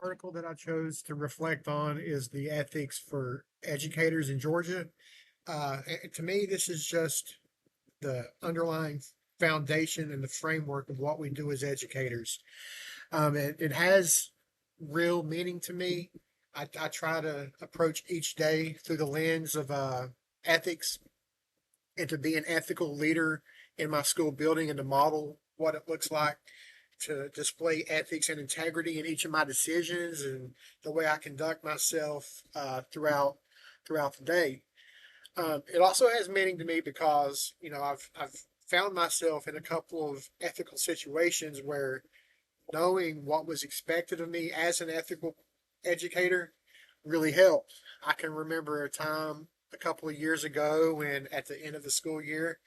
Article that I chose to reflect on is the ethics for educators in Georgia. To me, this is just the underlying foundation and the framework of what we do as educators. It has real meaning to me. I try to approach each day through the lens of ethics and to be an ethical leader in my school building and to model what it looks like to display ethics and integrity in each of my decisions and the way I conduct myself throughout the day. It also has meaning to me because I've found myself in a couple of ethical situations where knowing what was expected of me as an ethical educator really helped. I can remember a time a couple of years ago when, at the end of the school year,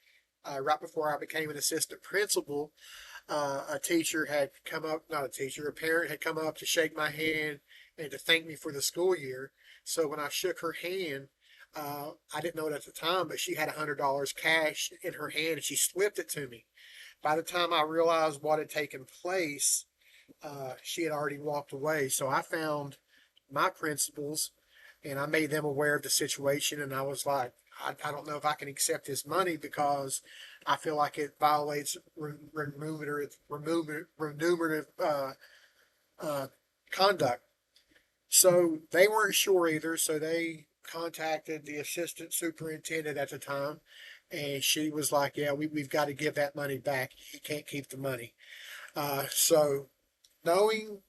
right before I became an assistant principal, a teacher had come up, not a teacher, a parent had come up to shake my hand and to thank me for the school year. So when I shook her hand, I didn't know it at the time, but she had $100 cash in her hand and she slipped it to me. By the time I realized what had taken place, she had already walked away. So I found my principals and I made them aware of the situation. And I was like, I don't know if I can accept this money because I feel like it violates remunerative uh, conduct. So they weren't sure either. So they contacted the assistant superintendent at the time. And she was like, yeah, we've got to give that money back. You can't keep the money. So knowing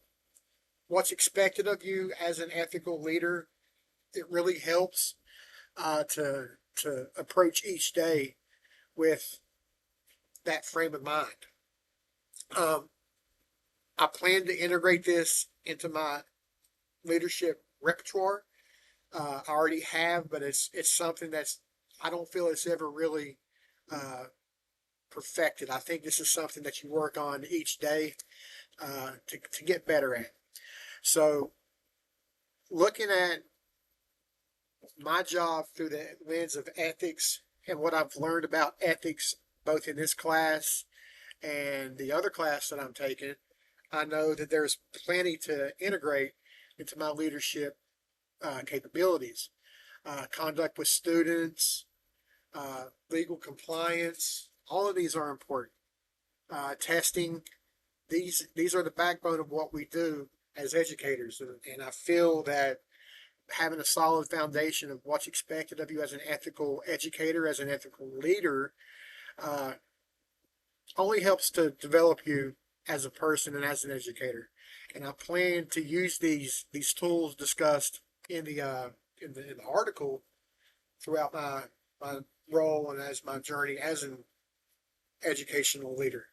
what's expected of you as an ethical leader, it really helps to approach each day with that frame of mind. Um, I plan to integrate this into my leadership repertoire. I already have, but it's something that's I don't feel it's ever really uh, perfected. I think this is something that you work on each day to get better at. So, looking at my job through the lens of ethics and what I've learned about ethics, both in this class and the other class that I'm taking, I know that there's plenty to integrate into my leadership capabilities. Conduct with students, legal compliance, all of these are important. Testing, these are the backbone of what we do as educators, and I feel that having a solid foundation of what's expected of you as an ethical educator, as an ethical leader, uh, only helps to develop you as a person and as an educator. And I plan to use these tools discussed in the article throughout my role and as my journey as an educational leader.